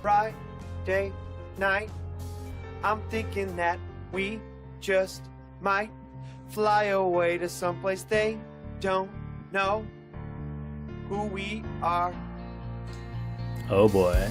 Friday night. I'm thinking that we just might fly away to someplace they don't know who we are. Oh boy.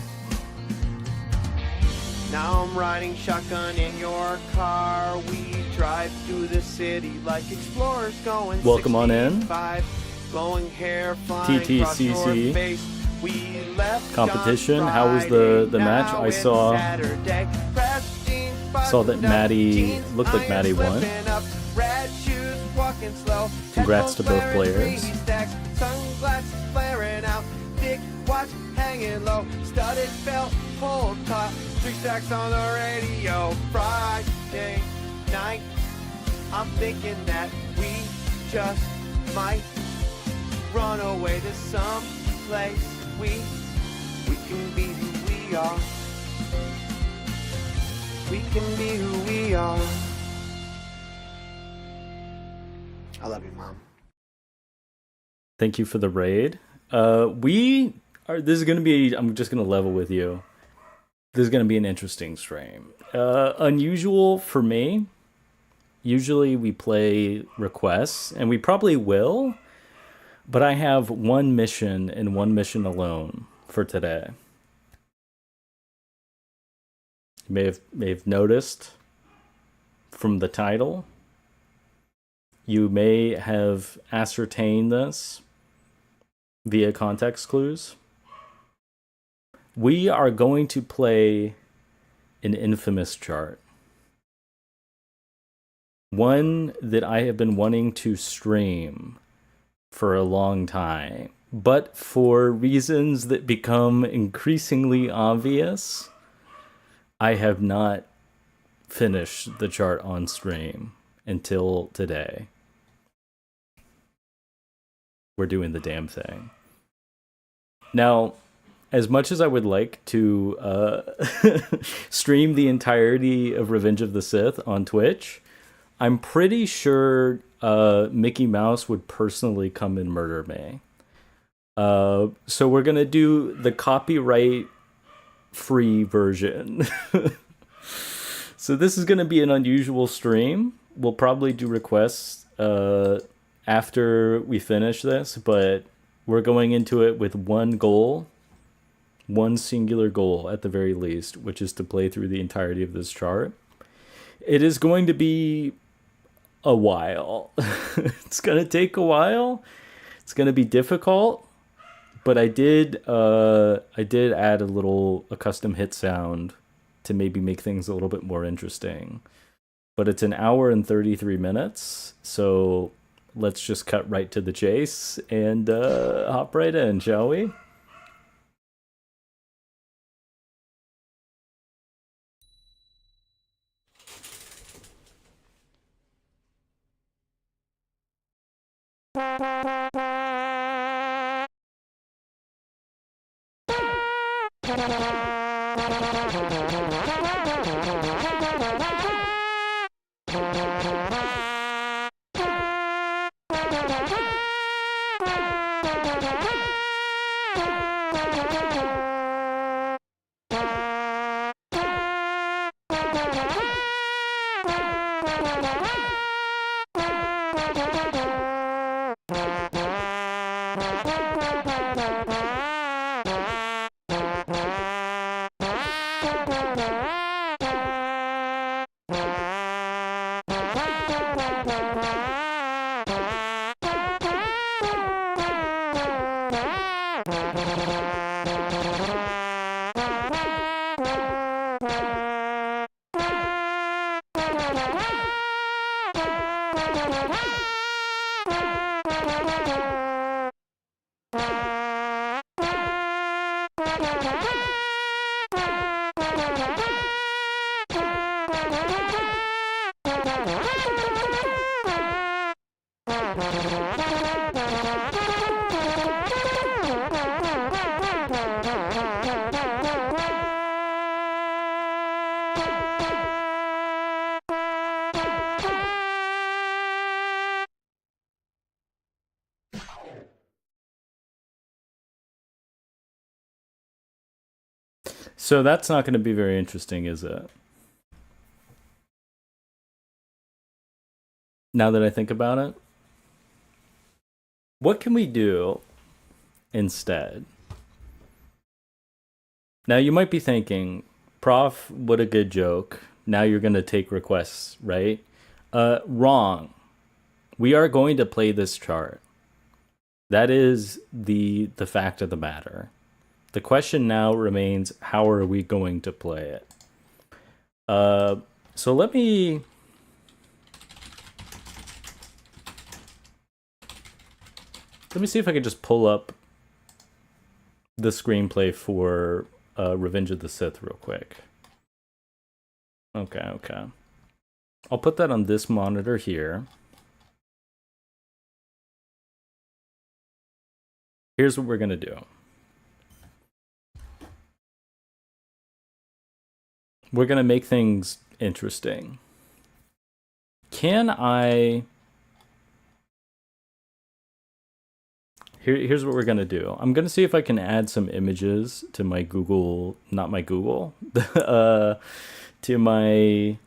Now I'm riding shotgun in your car. We drive through the city like explorers going. Welcome on in. 65, glowing hair flying across your TTCC face. We left competition. on How was Friday, the match? now I it's saw Saturday. Pressed jeans, saw that buttoned up Maddie jeans, looked like iron Maddie won. slipping up, red shoes, walking slow. Congrats to both Headphones players. blaring, stacks, sunglasses flaring out, thick watch hanging low, studded belt pulled taut, 3 stacks on the radio. Friday night, I'm thinking that we just might run away to some place we can be who we are. We can be who we are. I love you, Mom. Thank you for the raid. This is gonna be, I'm just gonna level with you. This is gonna be an interesting stream. Unusual for me. Usually we play requests, and we probably will, but I have one mission and one mission alone for today. You may have noticed from the title. You may have ascertained this via context clues. We are going to play an infamous chart. One that I have been wanting to stream for a long time, but for reasons that become increasingly obvious, I have not finished the chart on stream until today. We're doing the damn thing. Now, as much as I would like to stream the entirety of Revenge of the Sith on Twitch, I'm pretty sure Mickey Mouse would personally come and murder me. So we're going to do the copyright-free version. So this is going to be an unusual stream. We'll probably do requests after we finish this, but we're going into it with one goal, one singular goal at the very least, which is to play through the entirety of this chart. It is going to be a while. It's going to take a while. It's going to be difficult, but I did add a custom hit sound to maybe make things a little bit more interesting. But it's an hour and 33 minutes, so let's just cut right to the chase and hop right in, shall we? So that's not going to be very interesting, is it? Now that I think about it, what can we do instead? Now you might be thinking, Prof, what a good joke. Now you're going to take requests, right? Wrong. We are going to play this chart. That is the fact of the matter. The question now remains, how are we going to play it? So let me see if I can just pull up the screenplay for Revenge of the Sith real quick. Okay. I'll put that on this monitor here. Here's what we're gonna do. We're gonna make things interesting. Can I... Here's what we're gonna do. I'm gonna see if I can add some images to my Google, not my Google, to my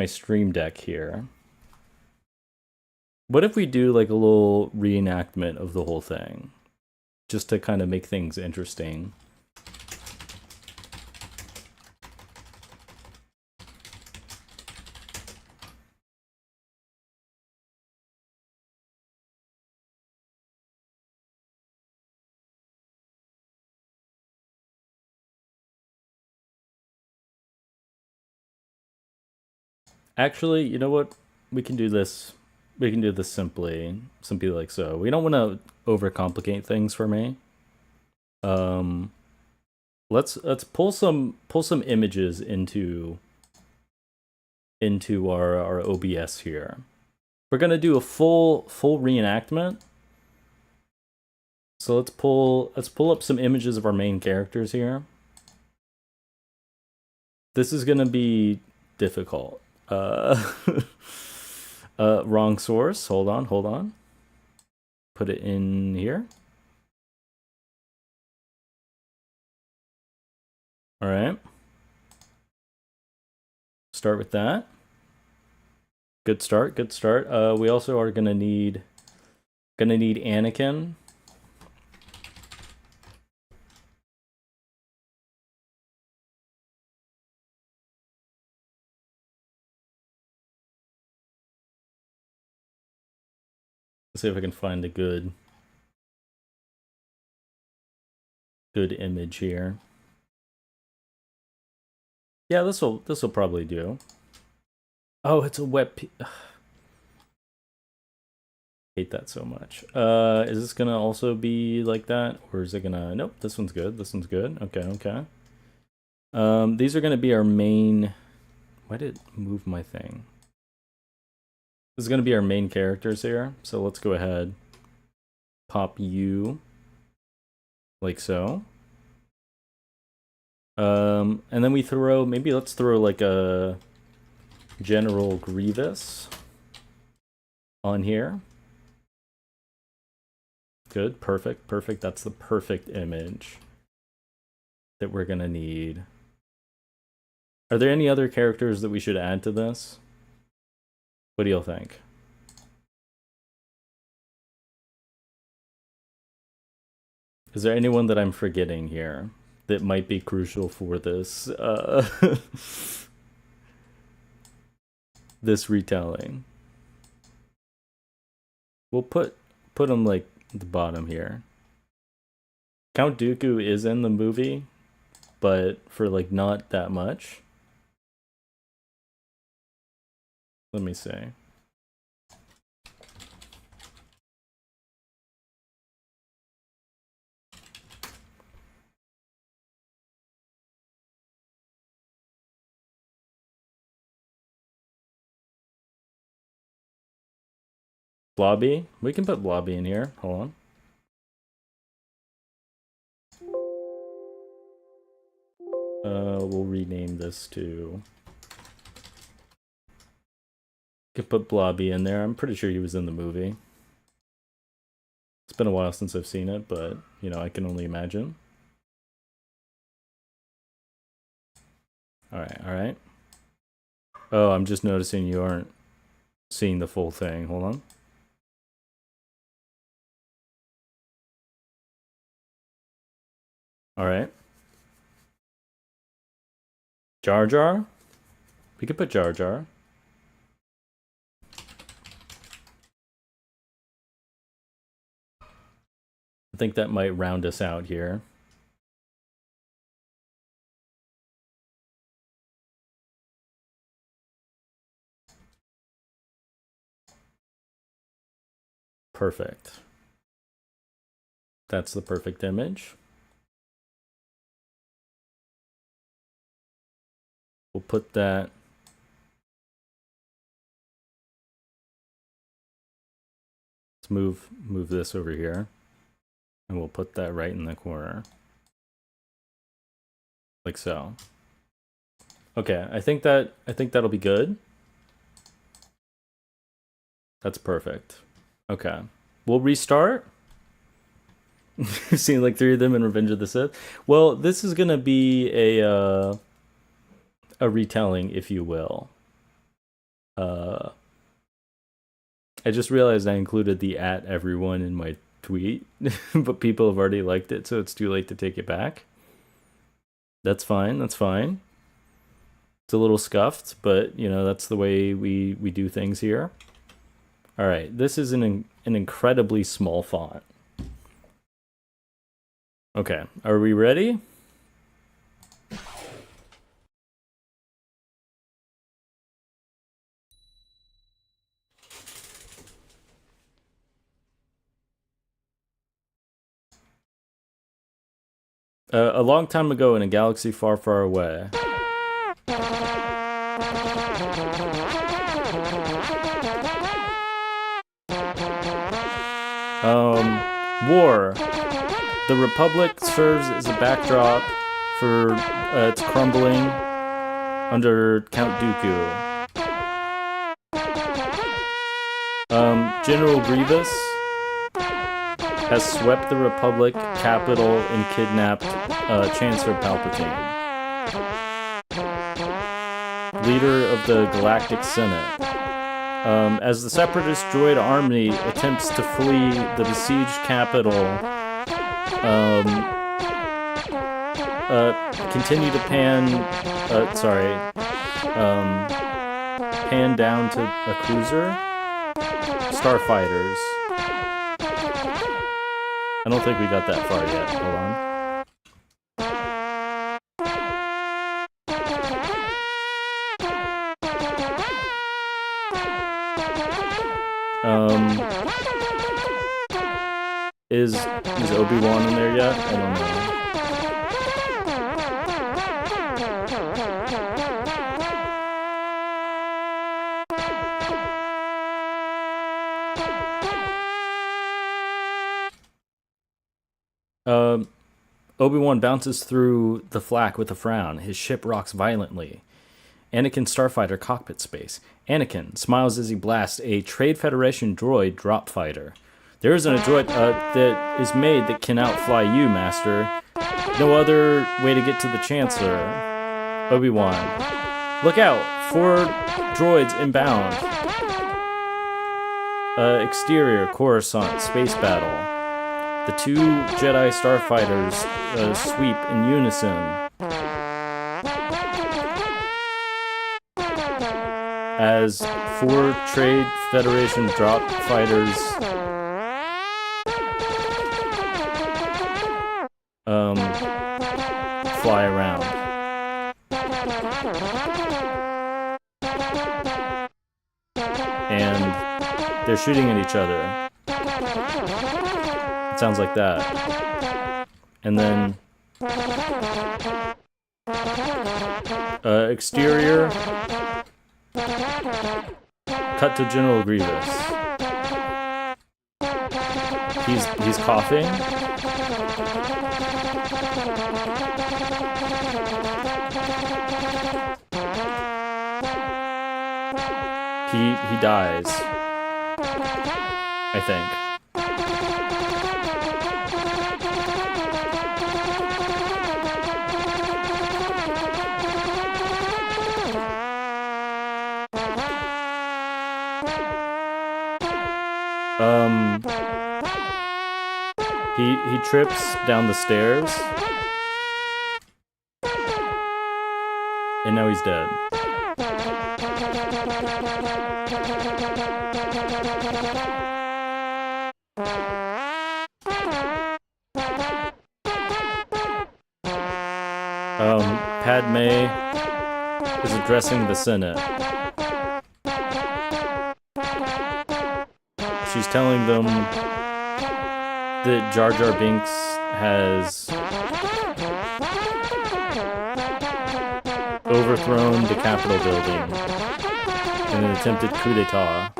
Stream Deck here. What if we do like a little reenactment of the whole thing, just to kind of make things interesting? Actually, you know what? We can do this. We can do this simply like so. We don't want to overcomplicate things for me. Let's pull some images into our OBS here. We're gonna do a full reenactment. So let's pull up some images of our main characters here. This is gonna be difficult. Wrong source. Hold on. Put it in here. All right. Start with that. Good start. We also are gonna need Anakin. Let's see if I can find a good image here. Yeah, this will probably do. Oh, it's a web. Hate that so much. Is this gonna also be like that, or is it gonna? Nope. This one's good. Okay. These are gonna be our main. Why did it move my thing? This is going to be our main characters here. So let's go ahead. Pop you. Like so. And then we throw, maybe let's throw like a General Grievous on here. Good, perfect. That's the perfect image that we're going to need. Are there any other characters that we should add to this? What do y'all think? Is there anyone that I'm forgetting here that might be crucial for this this retelling? We'll put them like at the bottom here. Count Dooku is in the movie, but for like not that much. Let me see. Blobby? We can put Blobby in here. Hold on. We'll rename this to... Could put Blobby in there. I'm pretty sure he was in the movie. It's been a while since I've seen it, but, you know, I can only imagine. Alright. Oh, I'm just noticing you aren't seeing the full thing. Hold on. Alright. Jar Jar? We could put Jar Jar. I think that might round us out here. Perfect. That's the perfect image. We'll put that. Let's move this over here. And we'll put that right in the corner. Like so. Okay, I think that'll be good. That's perfect. Okay. We'll restart. You've seen like 3 of them in Revenge of the Sith. Well, this is gonna be a retelling, if you will. I just realized I included the @everyone in my tweet, but people have already liked it, so it's too late to take it back. That's fine. That's fine. It's a little scuffed, but you know that's the way we do things here. All right, this is an incredibly small font. Okay, are we ready? A long time ago in a galaxy far, far away. War. The Republic serves as a backdrop for its crumbling under Count Dooku. General Grievous has swept the Republic capital and kidnapped Chancellor Palpatine, leader of the Galactic Senate. As the Separatist droid army attempts to flee the besieged capital, continue to pan down to a cruiser. Starfighters. I don't think we got that far yet. Hold on. Is Obi-Wan in there yet? I don't know. Obi-Wan bounces through the flak with a frown. His ship rocks violently. Anakin starfighter cockpit space. Anakin smiles as he blasts a Trade Federation droid drop fighter. There isn't a droid that is made that can outfly you, Master. No other way to get to the Chancellor. Obi-Wan. Look out! 4 droids inbound. Exterior, Coruscant, space battle. The 2 Jedi starfighters sweep in unison. As 4 Trade Federation drop fighters fly around. And they're shooting at each other. It sounds like that. And then exterior, cut to General Grievous. He's coughing. He dies, I think. Um, he trips down the stairs, and now he's dead. Padme is addressing the Senate. She's telling them that Jar Jar Binks has overthrown the Capitol building in an attempted coup d'etat.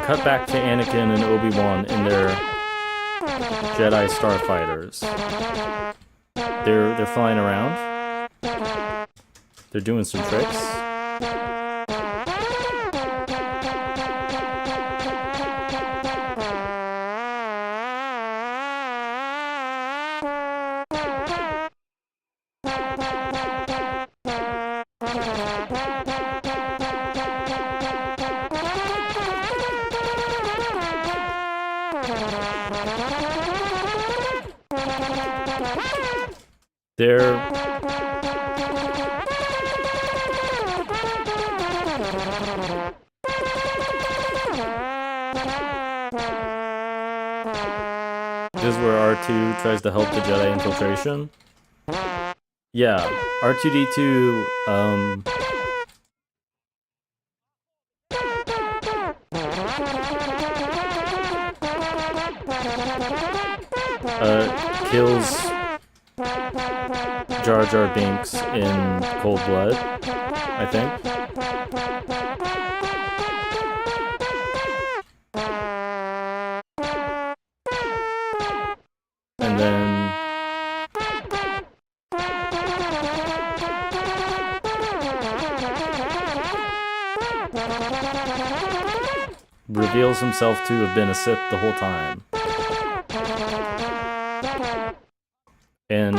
Cut back to Anakin and Obi-Wan in their Jedi Starfighters. They're flying around. They're doing some tricks. They're this is where R2 tries to help the Jedi infiltration. Yeah, R2-D2 kills Jar Jar Binks in cold blood, I think. And then reveals himself to have been a Sith the whole time. And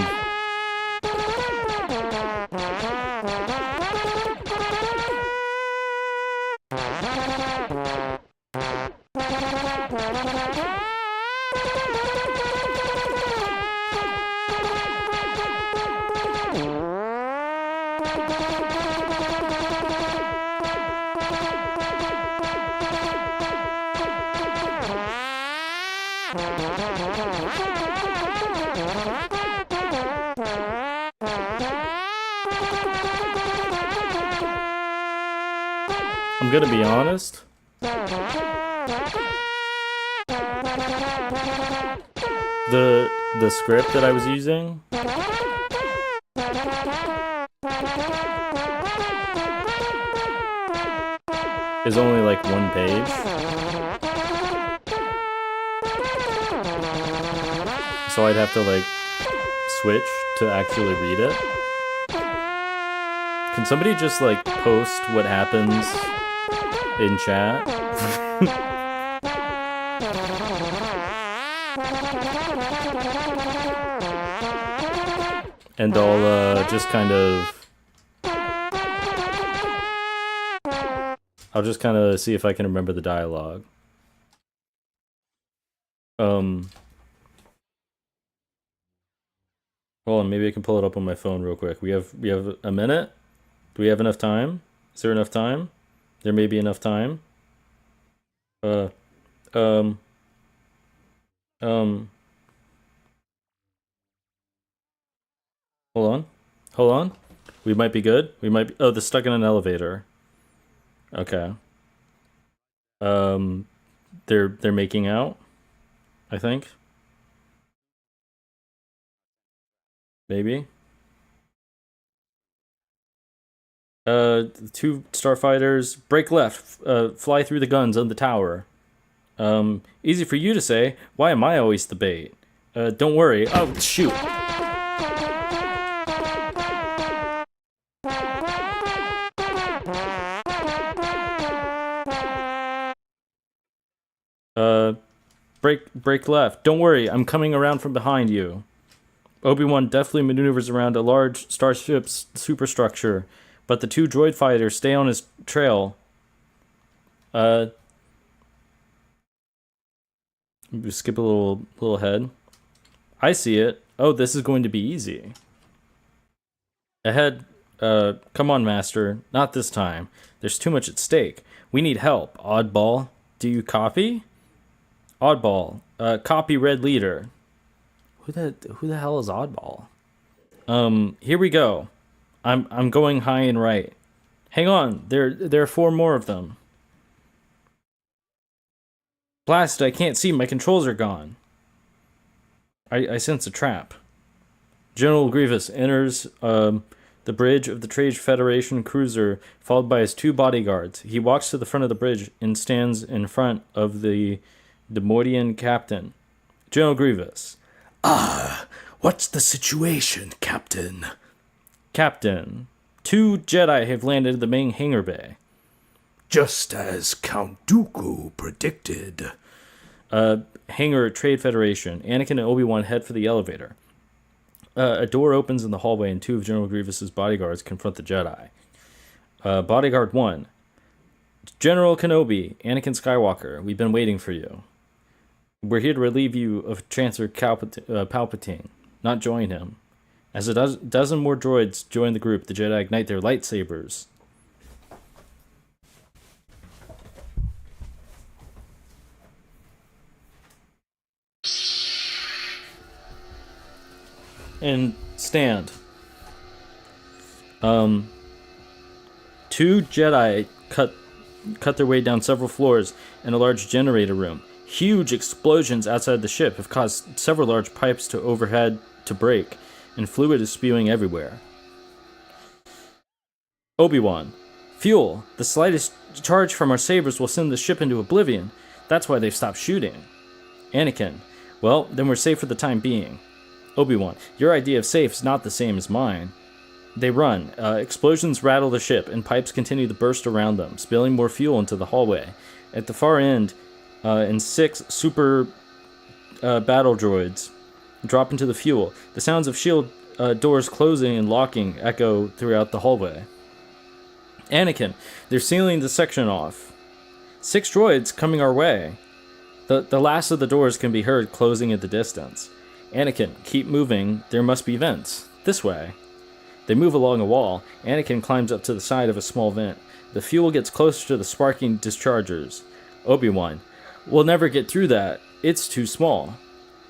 I'm gonna be honest. The script that I was using is only like one page. So I'd have to like switch to actually read it. Can somebody just like post what happens in chat? And I'll just kind of see if I can remember the dialogue. Hold on, maybe I can pull it up on my phone real quick. We have a minute? Do we have enough time? Is there enough time? There may be enough time. Hold on. We might be good. We might be. Oh, they're stuck in an elevator. Okay. They're making out, I think. Maybe. Two starfighters break left, fly through the guns on the tower. Easy for you to say. Why am I always the bait? Don't worry. Oh, shoot. Break left. Don't worry, I'm coming around from behind you. Obi-Wan deftly maneuvers around a large starship's superstructure, but the two droid fighters stay on his trail. Skip a little ahead. I see it. Oh, this is going to be easy. Ahead. Come on, Master. Not this time. There's too much at stake. We need help. Oddball. Do you copy? Oddball. Copy Red Leader. Who the hell is Oddball? Here we go. I'm going high and right. Hang on. There are 4 more of them. Blast, I can't see. My controls are gone. I sense a trap. General Grievous enters the bridge of the Trade Federation cruiser, followed by his 2 bodyguards. He walks to the front of the bridge and stands in front of the Demoidian captain. General Grievous. What's the situation, Captain? Captain, 2 Jedi have landed in the main hangar bay. Just as Count Dooku predicted. Hangar Trade Federation. Anakin and Obi-Wan head for the elevator. A door opens in the hallway and 2 of General Grievous's bodyguards confront the Jedi. Bodyguard 1. General Kenobi, Anakin Skywalker, we've been waiting for you. We're here to relieve you of Chancellor Palpatine, not join him. As a dozen more droids join the group, the Jedi ignite their lightsabers. And stand. 2 Jedi cut their way down several floors in a large generator room. Huge explosions outside the ship have caused several large pipes to overhead to break, and fluid is spewing everywhere. Obi-Wan. Fuel. The slightest charge from our sabers will send the ship into oblivion. That's why they've stopped shooting. Anakin. Well, then we're safe for the time being. Obi-Wan. Your idea of safe is not the same as mine. They run. Explosions rattle the ship, and pipes continue to burst around them, spilling more fuel into the hallway. At the far end, 6 super battle droids drop into the fuel. The sounds of shield doors closing and locking echo throughout the hallway. Anakin. They're sealing the section off. 6 droids coming our way. The last of the doors can be heard closing at the distance. Anakin, keep moving. There must be vents. This way. They move along a wall. Anakin climbs up to the side of a small vent. The fuel gets closer to the sparking dischargers. Obi-Wan. We'll never get through that. It's too small.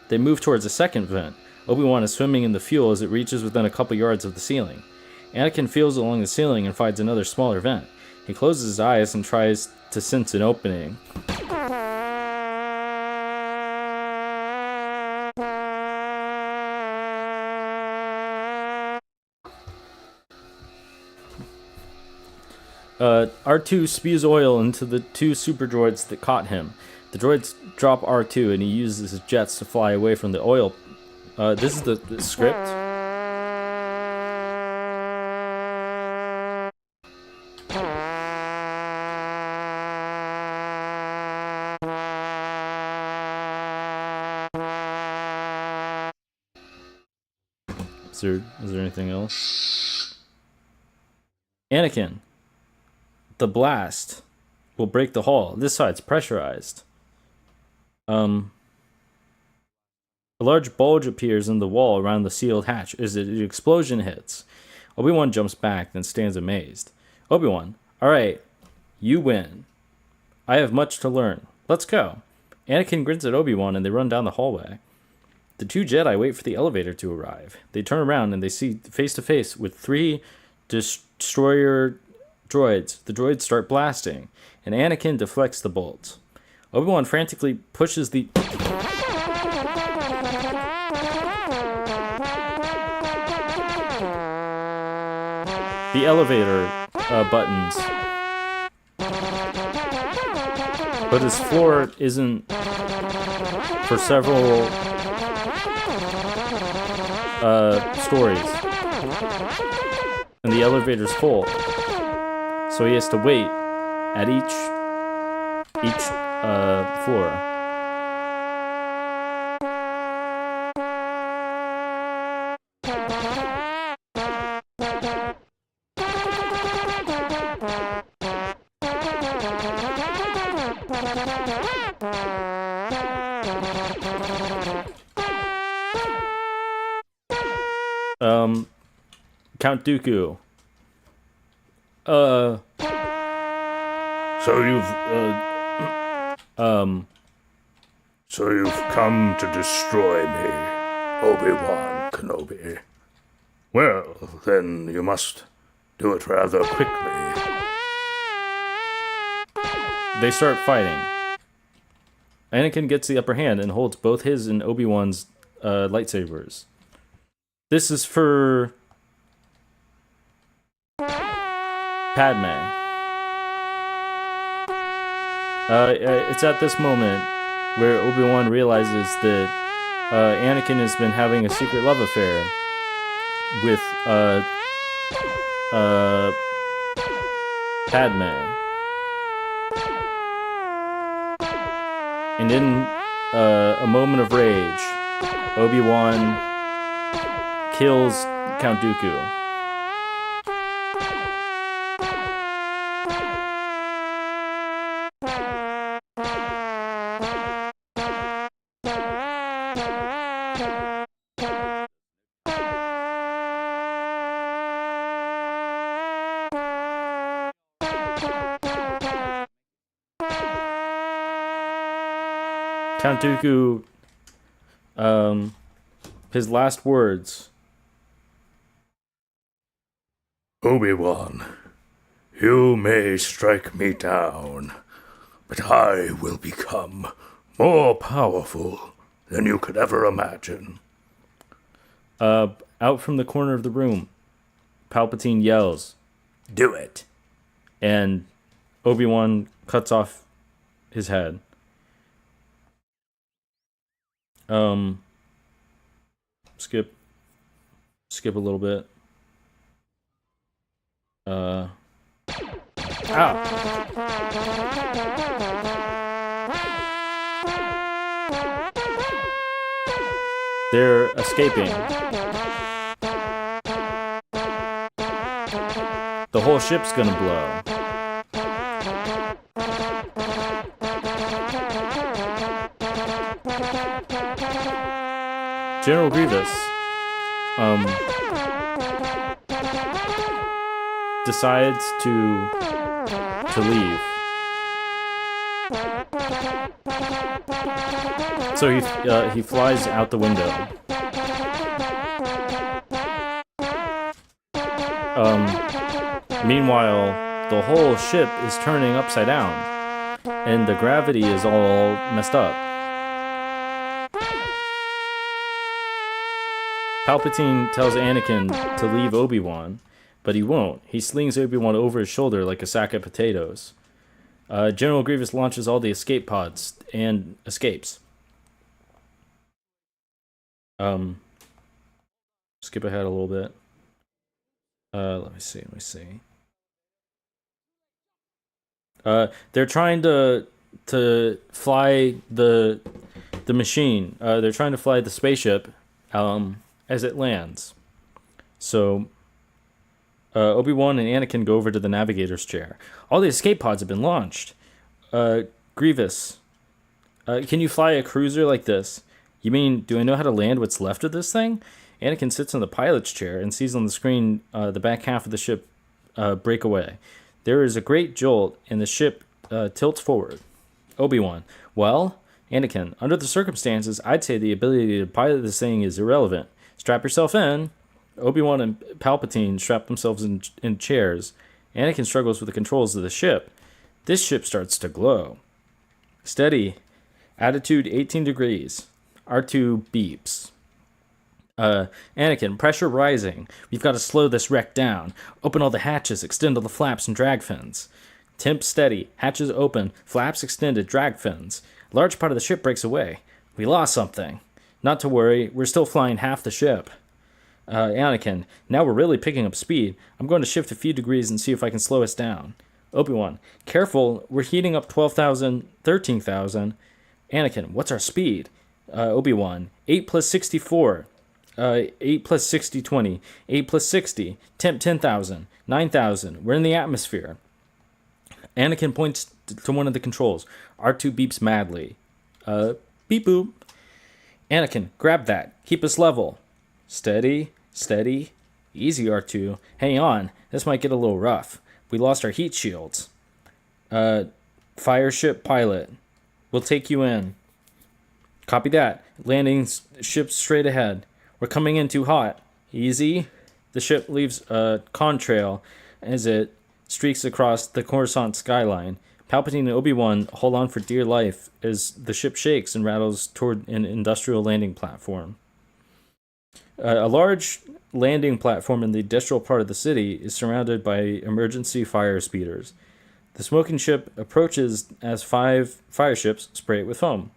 They move towards a second vent. Obi-Wan is swimming in the fuel as it reaches within a couple yards of the ceiling. Anakin feels along the ceiling and finds another smaller vent. He closes his eyes and tries to sense an opening. R2 spews oil into the 2 super droids that caught him. The droids drop R2 and he uses his jets to fly away from the oil. This is the script. Is there anything else? Anakin. The blast will break the hull. This side's pressurized. A large bulge appears in the wall around the sealed hatch as the explosion hits. Obi-Wan jumps back, then stands amazed. Obi-Wan, all right, you win. I have much to learn. Let's go. Anakin grins at Obi-Wan and they run down the hallway. The 2 Jedi wait for the elevator to arrive. They turn around and they see face to face with 3 destroyer droids. The droids start blasting, and Anakin deflects the bolts. Obi-Wan frantically pushes the elevator buttons, but his floor isn't for several stories, and the elevator's full. So he has to wait at each floor. Count Dooku. So you've come to destroy me, Obi-Wan Kenobi. Well, then you must do it rather quickly. They start fighting. Anakin gets the upper hand and holds both his and Obi-Wan's lightsabers. This is for Padme. It's at this moment where Obi-Wan realizes that Anakin has been having a secret love affair with Padme. And in a moment of rage, Obi-Wan kills Count Dooku. Count Dooku, his last words. Obi-Wan, you may strike me down, but I will become more powerful than you could ever imagine. Out from the corner of the room, Palpatine yells, "Do it!" And Obi-Wan cuts off his head. Skip a little bit. Ow. They're escaping. The whole ship's gonna blow. General Grievous decides to leave. So he flies out the window. Meanwhile, the whole ship is turning upside down, and the gravity is all messed up. Palpatine tells Anakin to leave Obi-Wan, but he won't. He slings Obi-Wan over his shoulder like a sack of potatoes. General Grievous launches all the escape pods and escapes. Skip ahead a little bit. Let me see. They're trying to fly the machine. They're trying to fly the spaceship as it lands. So Obi-Wan and Anakin go over to the navigator's chair. All the escape pods have been launched. Grievous, can you fly a cruiser like this? You mean, do I know how to land what's left of this thing? Anakin sits in the pilot's chair and sees on the screen the back half of the ship break away. There is a great jolt, and the ship tilts forward. Obi-Wan, well, Anakin, under the circumstances, I'd say the ability to pilot this thing is irrelevant. Strap yourself in. Obi-Wan and Palpatine strap themselves in chairs. Anakin struggles with the controls of the ship. This ship starts to glow. Steady. Attitude 18 degrees. R2 beeps. Anakin, pressure rising. We've got to slow this wreck down. Open all the hatches, extend all the flaps and drag fins. Temp steady. Hatches open. Flaps extended. Drag fins. Large part of the ship breaks away. We lost something. Not to worry. We're still flying half the ship. Anakin, now we're really picking up speed. I'm going to shift a few degrees and see if I can slow us down. Obi-Wan, careful. We're heating up 12,000, 13,000. Anakin, what's our speed? Obi-Wan, 8 plus 64. 8 plus 60, 20. 8 plus 60. Temp 10,000. 9,000. We're in the atmosphere. Anakin points to one of the controls. R2 beeps madly. Beep boop. Anakin, grab that. Keep us level. Steady, steady. Easy, R2. Hang on. This might get a little rough. We lost our heat shields. Fire ship pilot. We'll take you in. Copy that. Landing ship straight ahead. We're coming in too hot. Easy. The ship leaves a contrail as it streaks across the Coruscant skyline. Palpatine and Obi-Wan hold on for dear life as the ship shakes and rattles toward an industrial landing platform. A large landing platform in the industrial part of the city is surrounded by emergency fire speeders. The smoking ship approaches as 5 fire ships spray it with foam.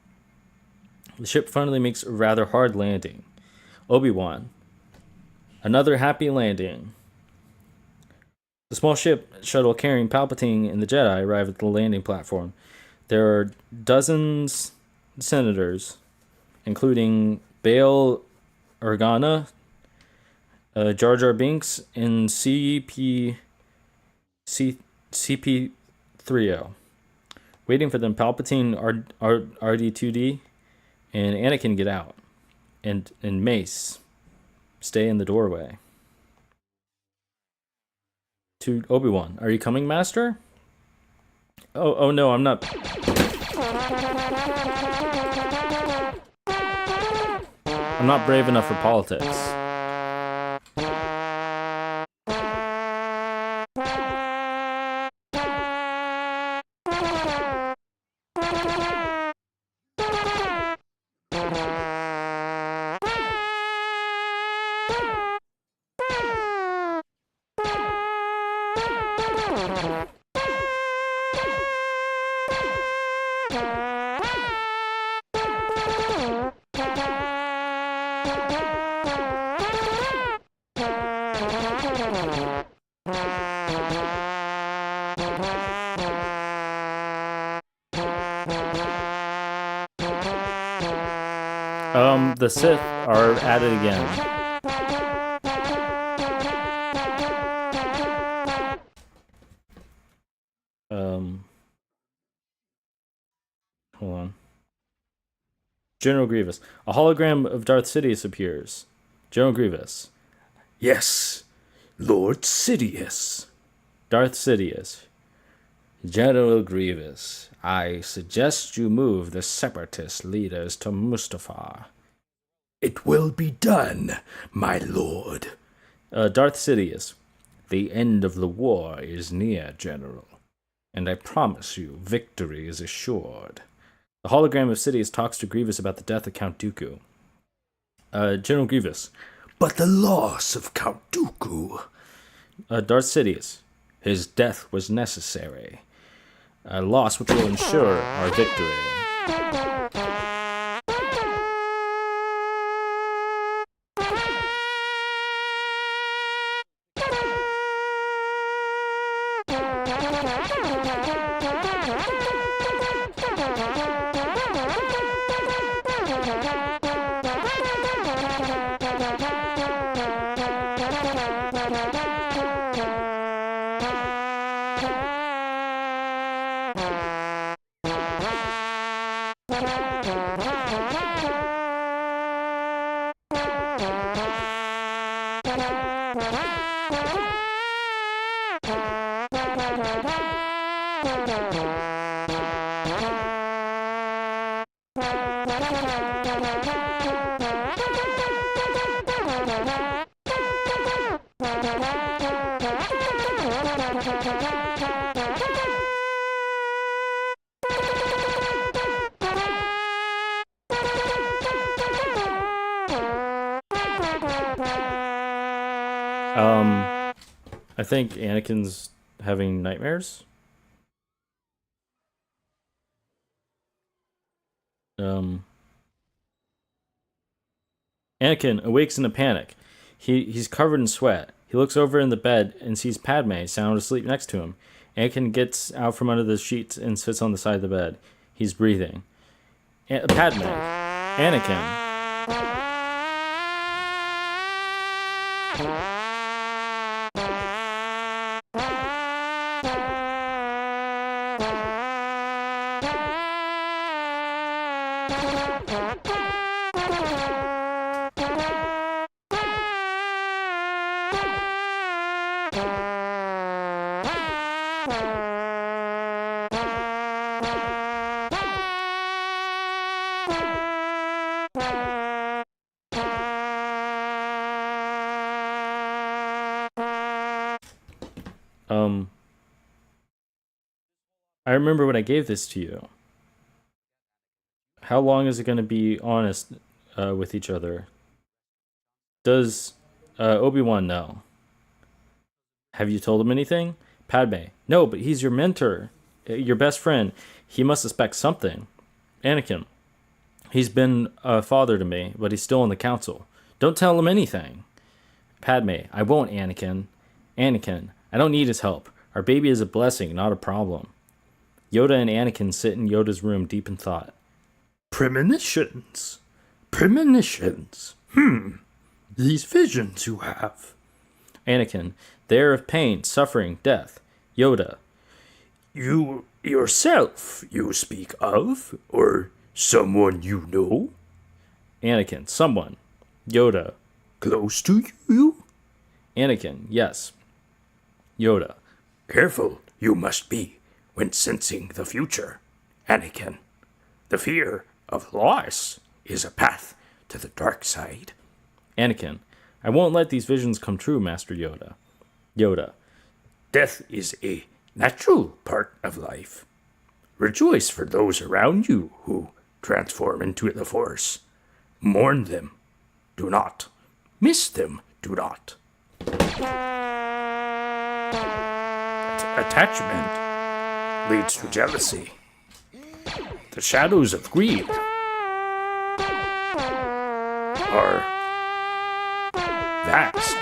The ship finally makes a rather hard landing. Obi-Wan. Another happy landing. The small ship shuttle carrying Palpatine and the Jedi arrive at the landing platform. There are dozens of senators, including Bail Organa, Jar Jar Binks, and CP3O. Waiting for them, Palpatine, RD2D, and Anakin get out. And Mace stay in the doorway. To Obi-Wan, are you coming, Master? Oh no, I'm not. I'm not brave enough for politics. The Sith are at it again. Hold on. General Grievous. A hologram of Darth Sidious appears. General Grievous. Yes, Lord Sidious. Darth Sidious. General Grievous, I suggest you move the separatist leaders to Mustafar. It will be done, my lord. Darth Sidious. The end of the war is near, General, and I promise you victory is assured. The hologram of Sidious talks to Grievous about the death of Count Dooku. General Grievous. But the loss of Count Dooku. Darth Sidious. His death was necessary. A loss which will ensure our victory. I think Anakin's having nightmares. Anakin awakes in a panic. He's covered in sweat. He looks over in the bed and sees Padme sound asleep next to him. Anakin gets out from under the sheets and sits on the side of the bed. He's breathing. Padme. Anakin. I remember when I gave this to you. How long is it going to be honest with each other? Does Obi-Wan know? Have you told him anything? Padme, no, but he's your mentor, your best friend. He must suspect something. Anakin, he's been a father to me, but he's still in the council. Don't tell him anything. Padme, I won't, Anakin. Anakin, I don't need his help. Our baby is a blessing, not a problem. Yoda and Anakin sit in Yoda's room deep in thought. Premonitions. Premonitions. These visions you have. Anakin, they are of pain, suffering, death. Yoda, You yourself you speak of, or someone you know? Anakin, someone. Yoda, Close to you? Anakin, yes. Yoda, Careful you must be when sensing the future, Anakin. The fear of loss is a path to the dark side. Anakin, I won't let these visions come true, Master Yoda. Yoda, Death is a natural part of life. Rejoice for those around you who transform into the Force. Mourn them. Do not. Miss them. Do not. Attachment leads to jealousy. The shadows of greed are vast.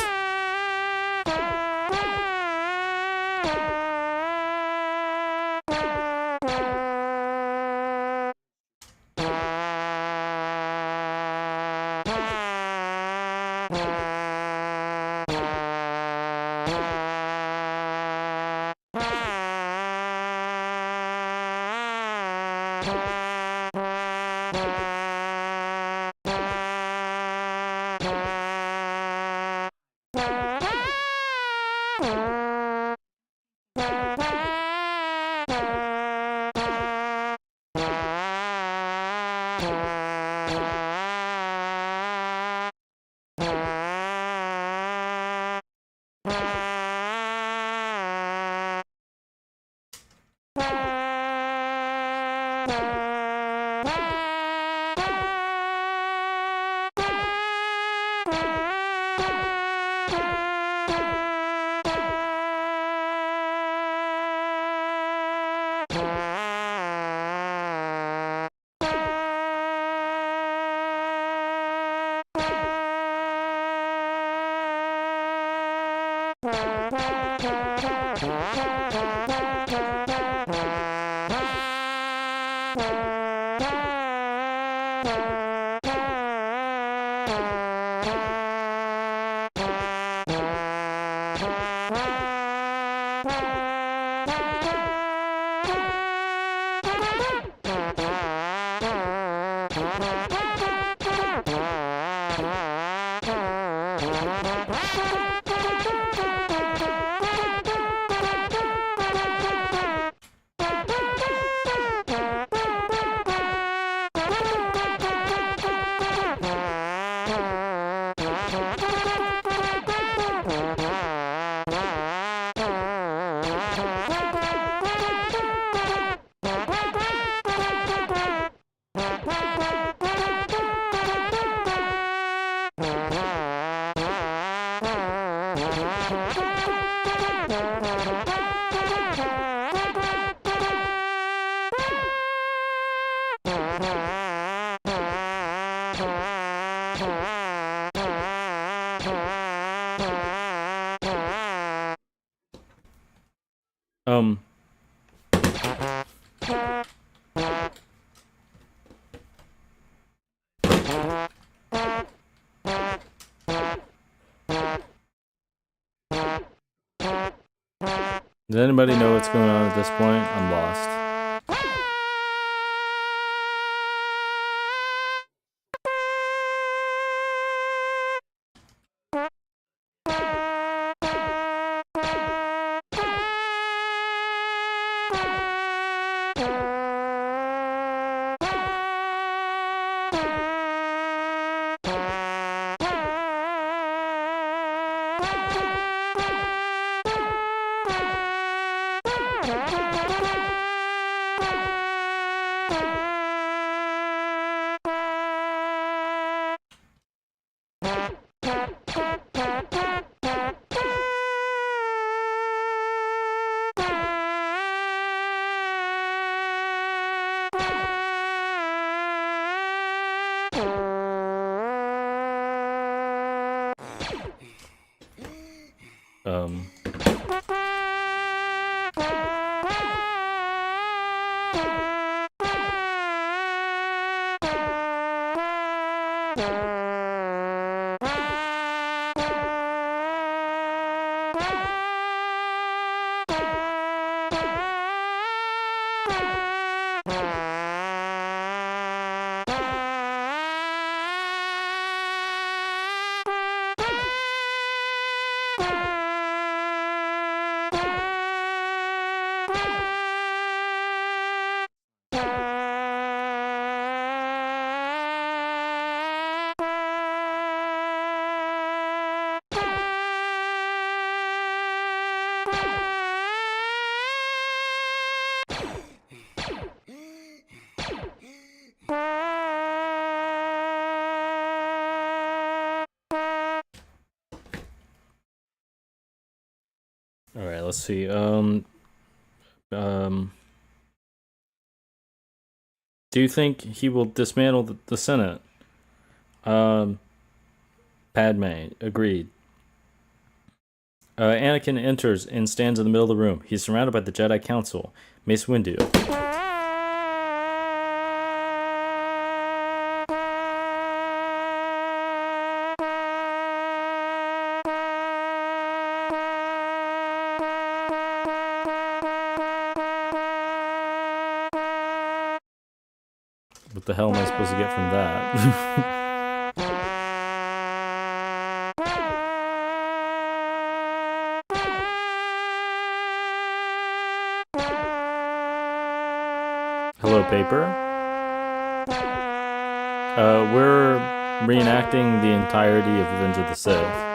Um. Does anybody know what's going on at this point? I'm lost. All right, let's see. Do you think he will dismantle the Senate? Padme, agreed. Anakin enters and stands in the middle of the room. He's surrounded by the Jedi Council. Mace Windu. What the hell am I supposed to get from that? Hello, paper. We're reenacting the entirety of Revenge of the Sith.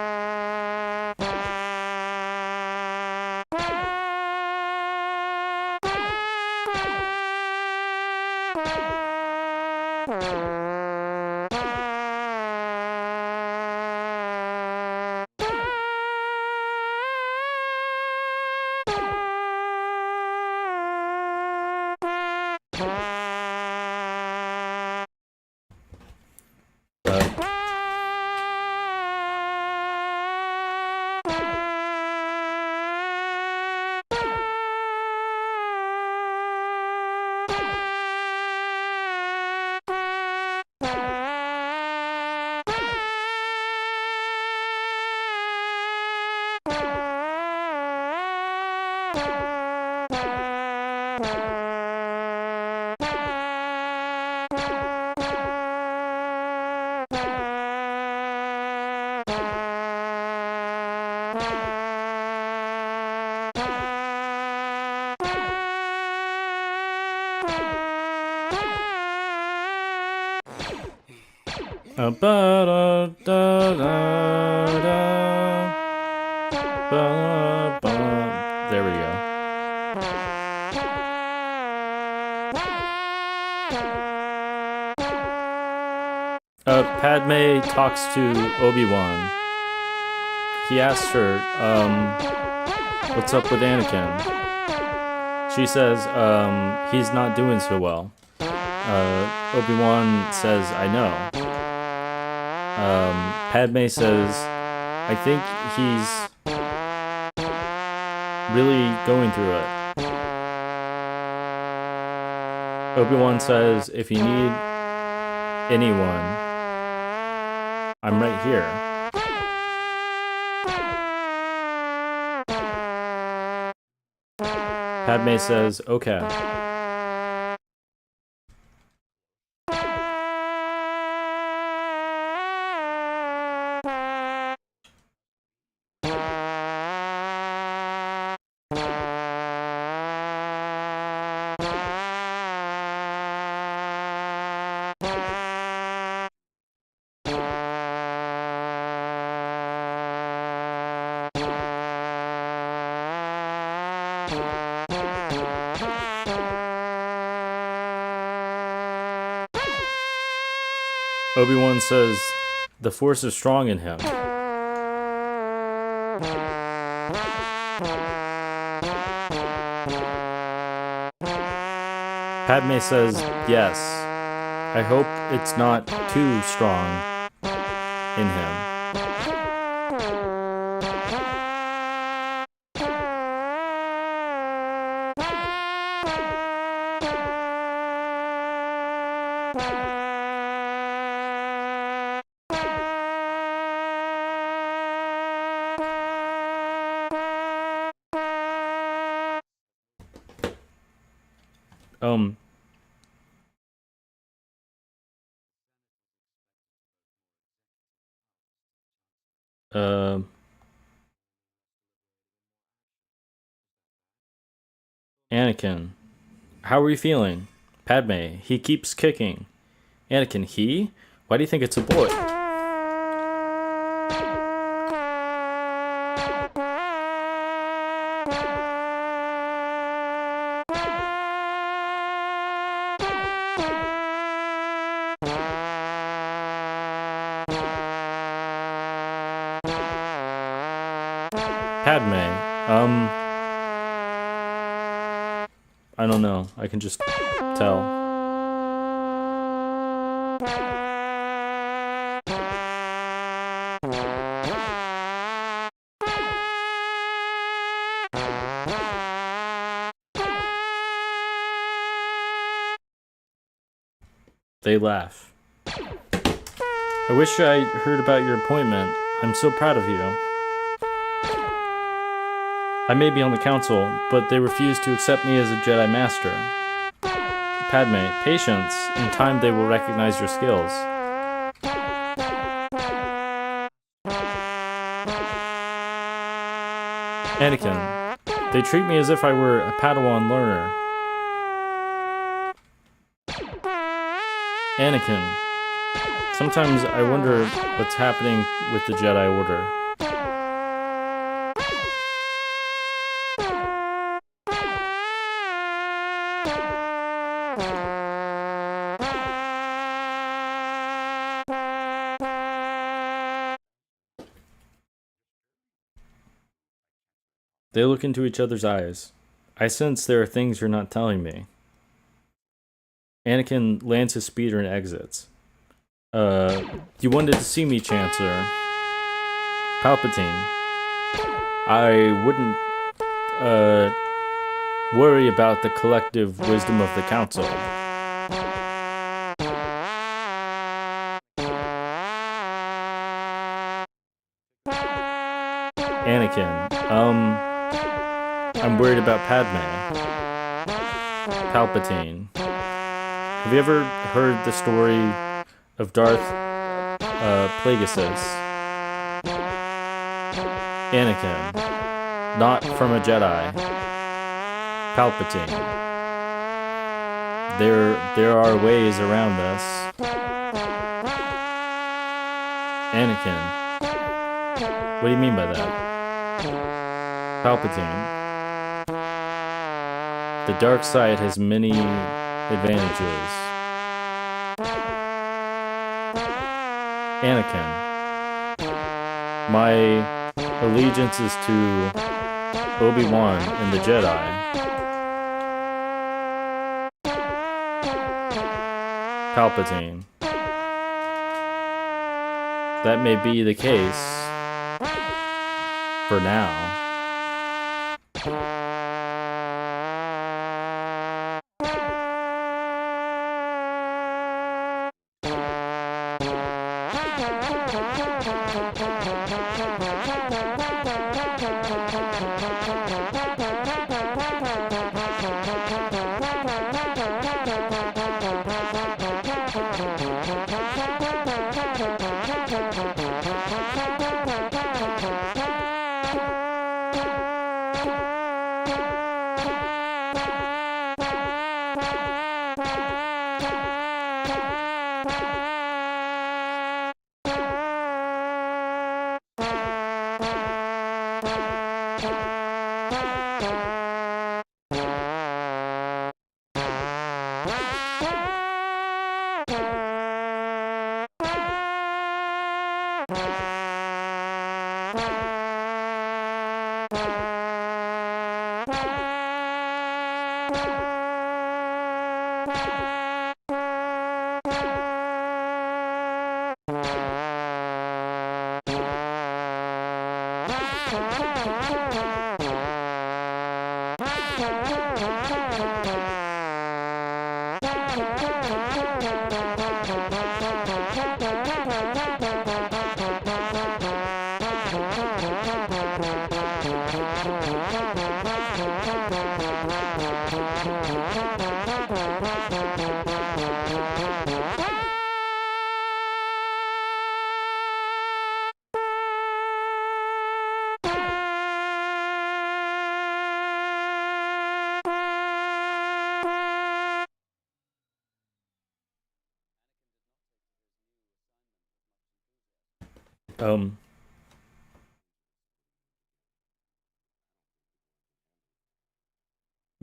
There we go. Padme talks to Obi-Wan. He asks her, what's up with Anakin? She says, he's not doing so well. Obi-Wan says, I know. Padme says, I think he's really going through it. Obi-Wan says, if you need anyone, I'm right here. Padme says, okay. Obi-Wan says, the Force is strong in him. Padme says, yes. I hope it's not too strong in him. Um. Um. Anakin, how are you feeling? Padme, he keeps kicking. Anakin, he? Why do you think it's a boy? Padme, I don't know. I can just tell. They laugh. I wish I heard about your appointment. I'm so proud of you. I may be on the council, but they refuse to accept me as a Jedi Master. Padme, patience. In time they will recognize your skills. Anakin, they treat me as if I were a Padawan learner. Anakin, sometimes I wonder what's happening with the Jedi Order. They look into each other's eyes. I sense there are things you're not telling me. Anakin lands his speeder and exits. You wanted to see me, Chancellor. Palpatine. I wouldn't, worry about the collective wisdom of the Council. Anakin, I'm worried about Padme. Palpatine. Have you ever heard the story of Darth Plagueis? Anakin. Not from a Jedi. Palpatine. There are ways around this. Anakin. What do you mean by that? Palpatine. The dark side has many advantages. Anakin. My allegiance is to Obi-Wan and the Jedi. Palpatine. That may be the case for now. Um.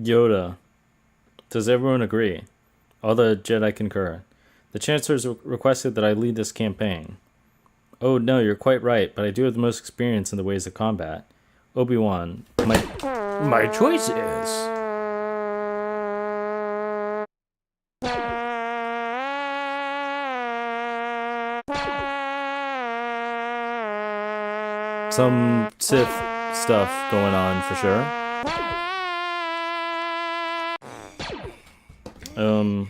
Yoda. Does everyone agree? All the Jedi concur. The Chancellor's requested that I lead this campaign. Oh no, you're quite right, but I do have the most experience in the ways of combat. Obi-Wan, My choice is. some Sith stuff going on for sure. Um,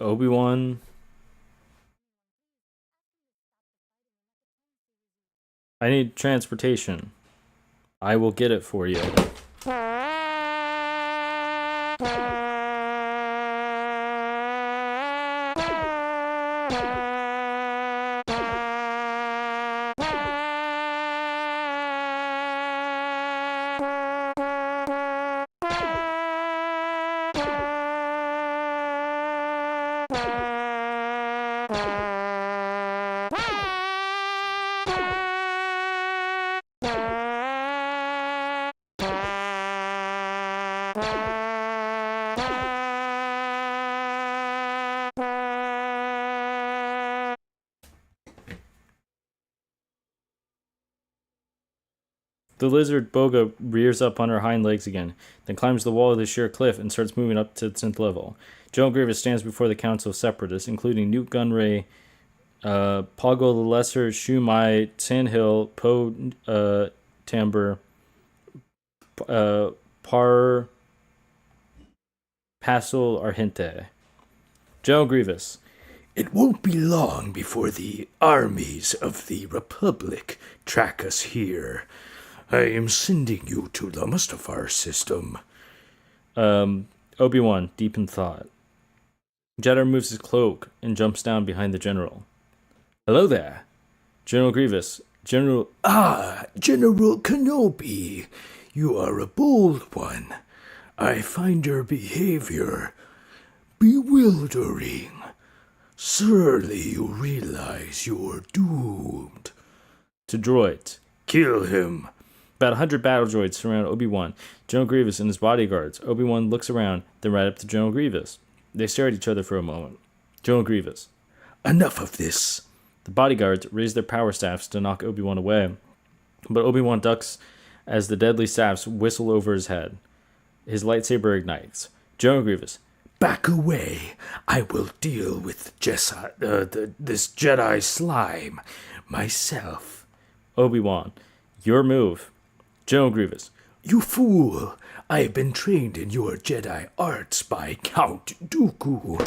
Obi-Wan. I need transportation. I will get it for you. The lizard Boga rears up on her hind legs again, then climbs the wall of the sheer cliff and starts moving up to the 10th level. General Grievous stands before the Council of Separatists, including Newt Gunray, Poggle the Lesser, Shu Mai, Sandhill, Poe Tamber, Par Passel Argente. General Grievous. It won't be long before the armies of the Republic track us here. I am sending you to the Mustafar system. Obi-Wan, deep in thought. Jeddah removes his cloak and jumps down behind the general. Hello there. General Grievous. General Kenobi. You are a bold one. I find your behavior bewildering. Surely you realize you're doomed. To droids. Kill him. About 100 battle droids surround Obi-Wan, General Grievous, and his bodyguards. Obi-Wan looks around, then right up to General Grievous. They stare at each other for a moment. General Grievous. Enough of this. The bodyguards raise their power staffs to knock Obi-Wan away, but Obi-Wan ducks as the deadly staffs whistle over his head. His lightsaber ignites. General Grievous. Back away. I will deal with this Jedi slime myself. Obi-Wan. Your move. General Grievous. You fool! I have been trained in your Jedi arts by Count Dooku.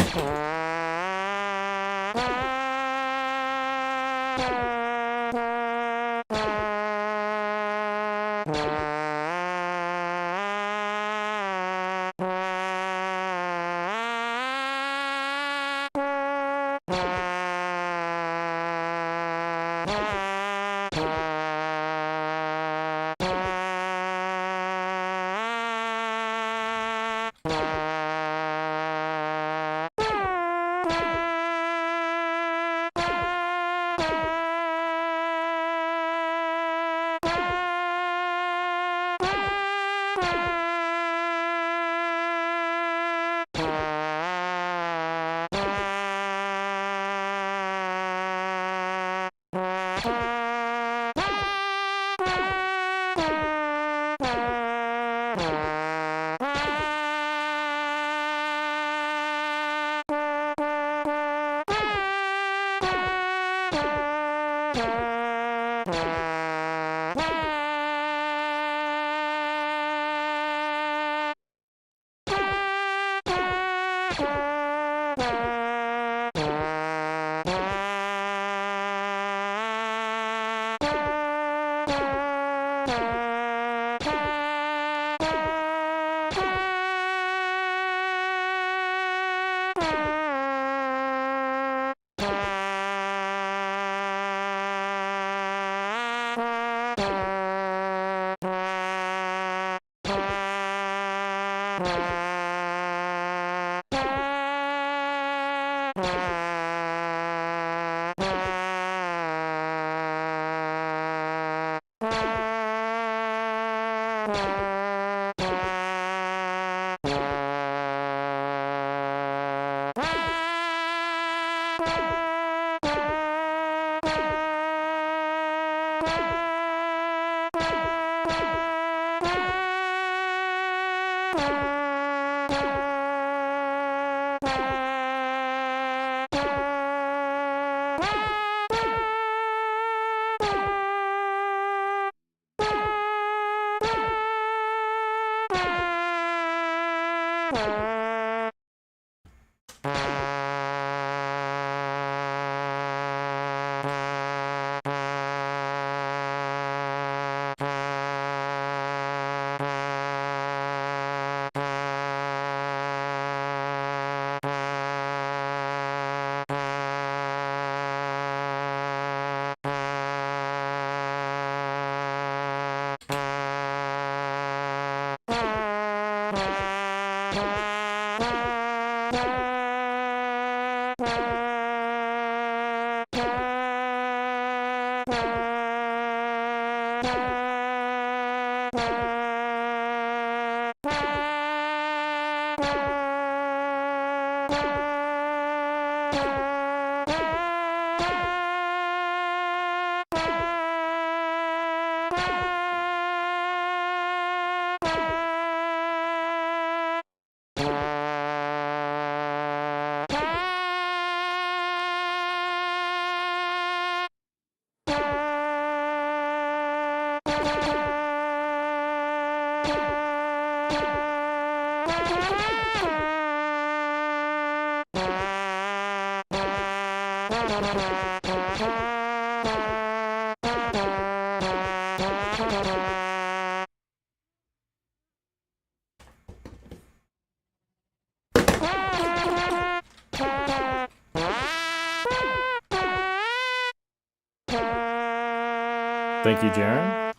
Thank you, Jaren.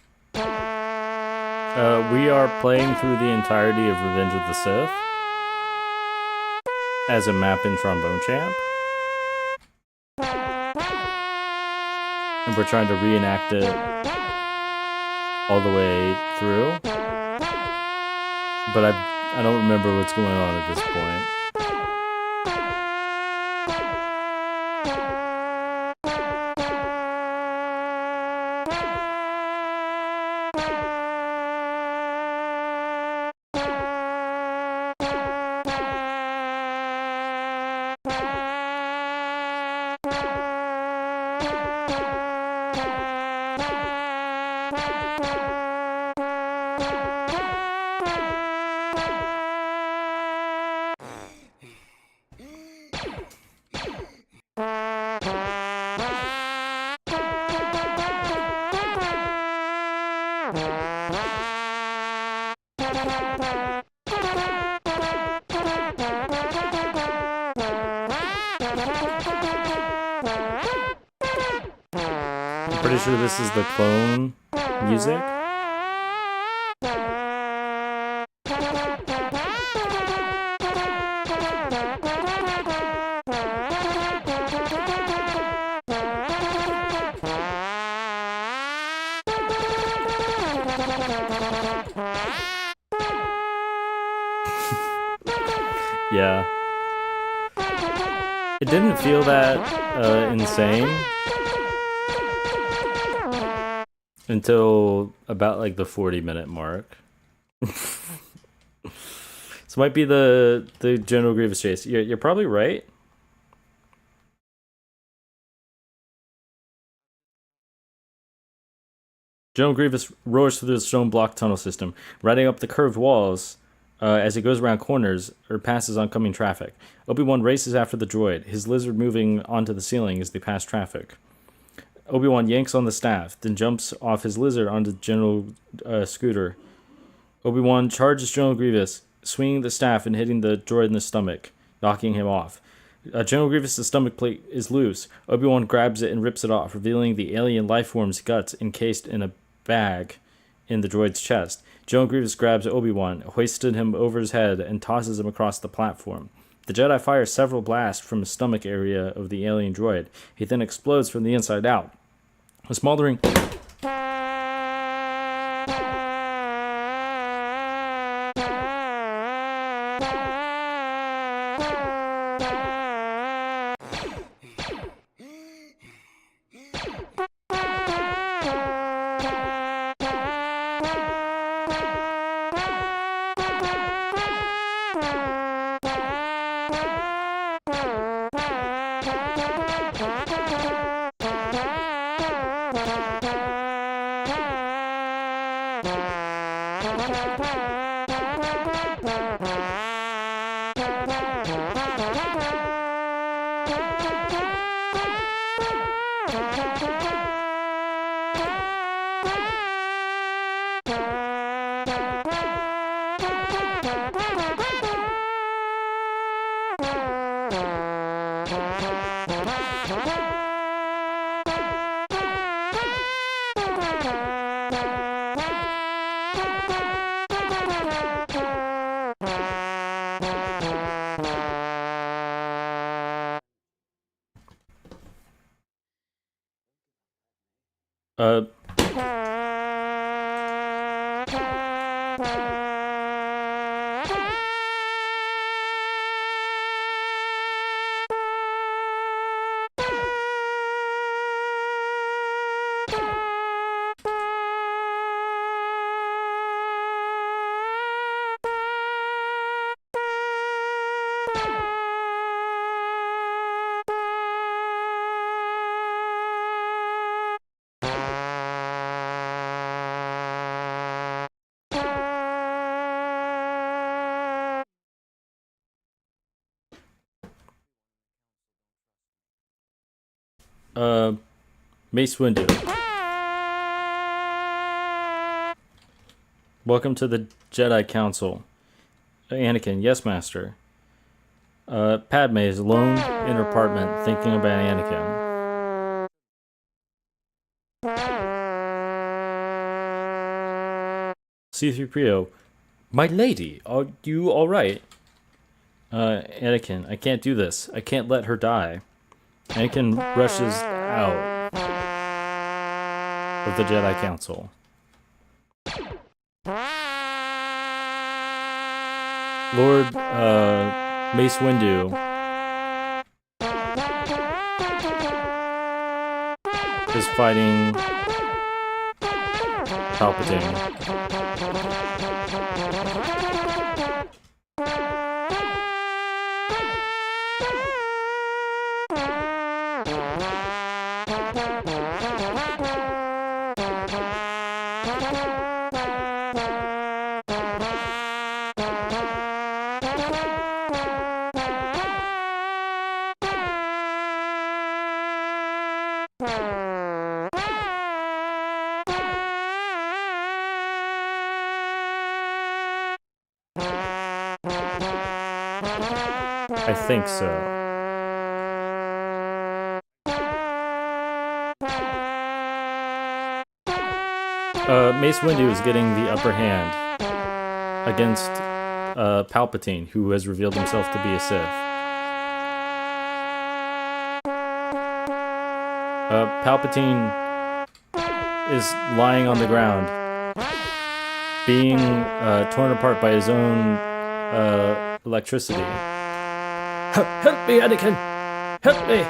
We are playing through the entirety of Revenge of the Sith as a map in Trombone Champ. And we're trying to reenact it all the way through. But I don't remember what's going on at this point. Pretty sure this is the clone music. Yeah. It didn't feel that insane until about like the 40-minute mark. This might be the General Grievous chase. You're probably right. General Grievous roars through the stone block tunnel system, riding up the curved walls as it goes around corners or passes oncoming traffic. Obi-Wan races after the droid, his lizard moving onto the ceiling as they pass traffic. Obi-Wan yanks on the staff, then jumps off his lizard onto General Scooter. Obi-Wan charges General Grievous, swinging the staff and hitting the droid in the stomach, knocking him off. General Grievous' stomach plate is loose. Obi-Wan grabs it and rips it off, revealing the alien lifeform's guts encased in a bag in the droid's chest. General Grievous grabs Obi-Wan, hoisted him over his head, and tosses him across the platform. The Jedi fires several blasts from the stomach area of the alien droid. He then explodes from the inside out. A smoldering... Mace Windu. Welcome to the Jedi Council. Anakin, yes, Master. Padme is alone in her apartment thinking about Anakin. C-3PO, my lady, are you alright? Anakin, I can't do this. I can't let her die. Anakin rushes out of the Jedi Council. Lord Mace Windu is fighting Palpatine. I think so. Mace Windu is getting the upper hand against Palpatine, who has revealed himself to be a Sith. Palpatine is lying on the ground, being torn apart by his own electricity. Help me, Anakin! Help me!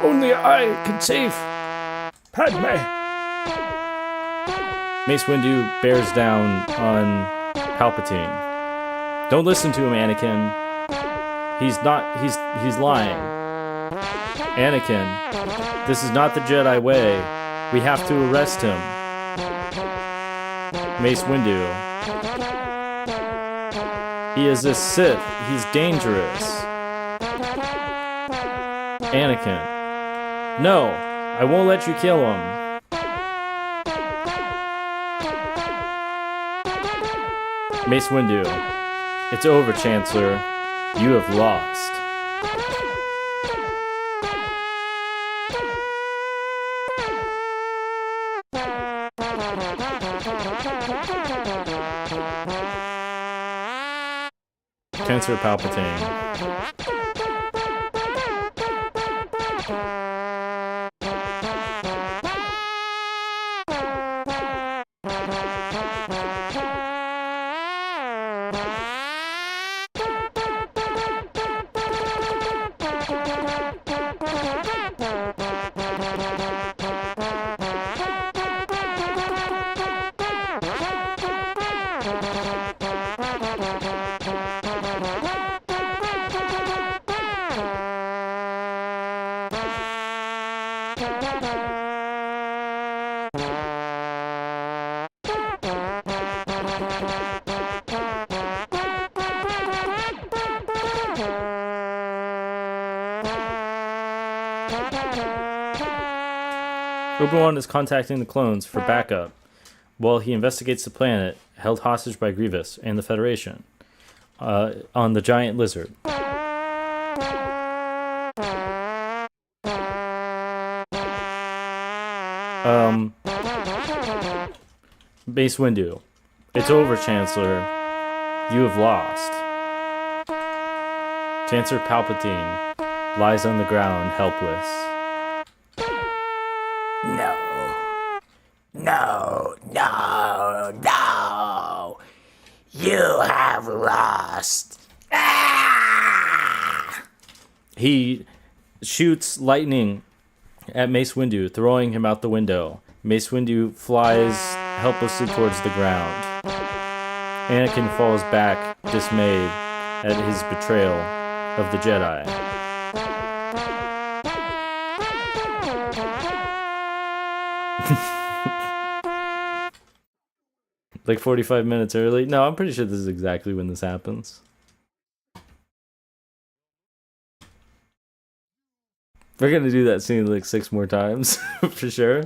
Only I can save Padme! Mace Windu bears down on Palpatine. Don't listen to him, Anakin. He's lying. Anakin, this is not the Jedi way. We have to arrest him. Mace Windu. He is a Sith. He's dangerous. Anakin. No, I won't let you kill him. Mace Windu. It's over, Chancellor. You have lost. Chancellor Palpatine. Obi-Wan is contacting the clones for backup while he investigates the planet held hostage by Grievous and the Federation on the giant lizard. Mace Windu. It's over, Chancellor. You have lost. Chancellor Palpatine lies on the ground, helpless. No. You have lost. Ah! He shoots lightning at Mace Windu, throwing him out the window. Mace Windu flies helplessly towards the ground. Anakin falls back, dismayed at his betrayal of the Jedi. Like 45 minutes early? No, I'm pretty sure this is exactly when this happens. We're gonna do that scene like 6 more times, for sure.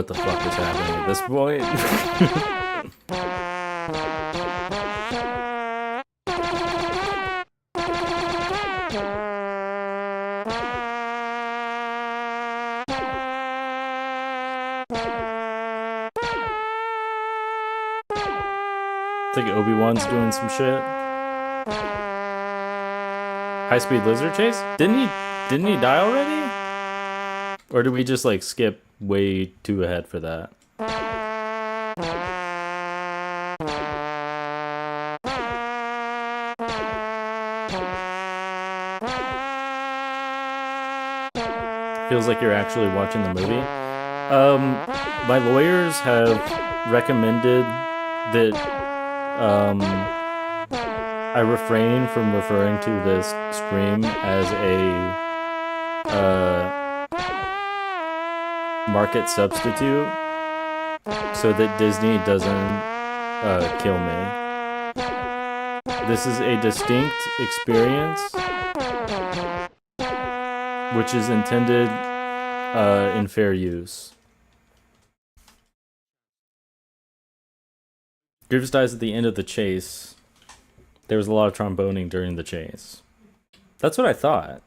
what the fuck is happening at this point. I think Obi-Wan's doing some shit. High-speed lizard chase? Didn't he die already? Or did we just like skip way too ahead for that? Feels like you're actually watching the movie. My lawyers have recommended that I refrain from referring to this stream as a market substitute so that Disney doesn't kill me. This is a distinct experience which is intended in fair use. Grievous dies at the end of the chase. There was a lot of tromboning during the chase. That's what I thought.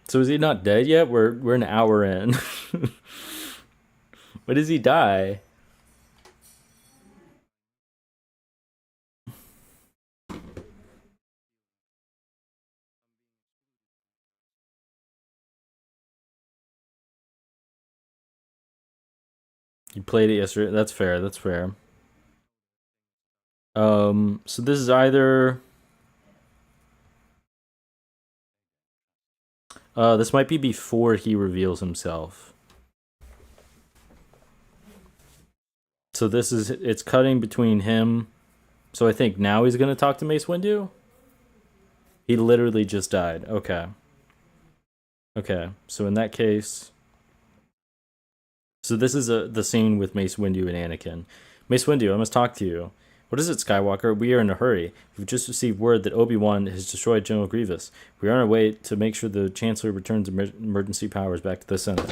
So is he not dead yet? We're an hour in. When does he die? You played it yesterday. That's fair. That's fair. So this is either this might be before he reveals himself. So it's cutting between him. So I think now he's gonna talk to Mace Windu. He literally just died. Okay. Okay. So in that case. So this is the scene with Mace Windu and Anakin. Mace Windu, I must talk to you. What is it, Skywalker? We are in a hurry. We've just received word that Obi-Wan has destroyed General Grievous. We are on our way to make sure the Chancellor returns emergency powers back to the Senate.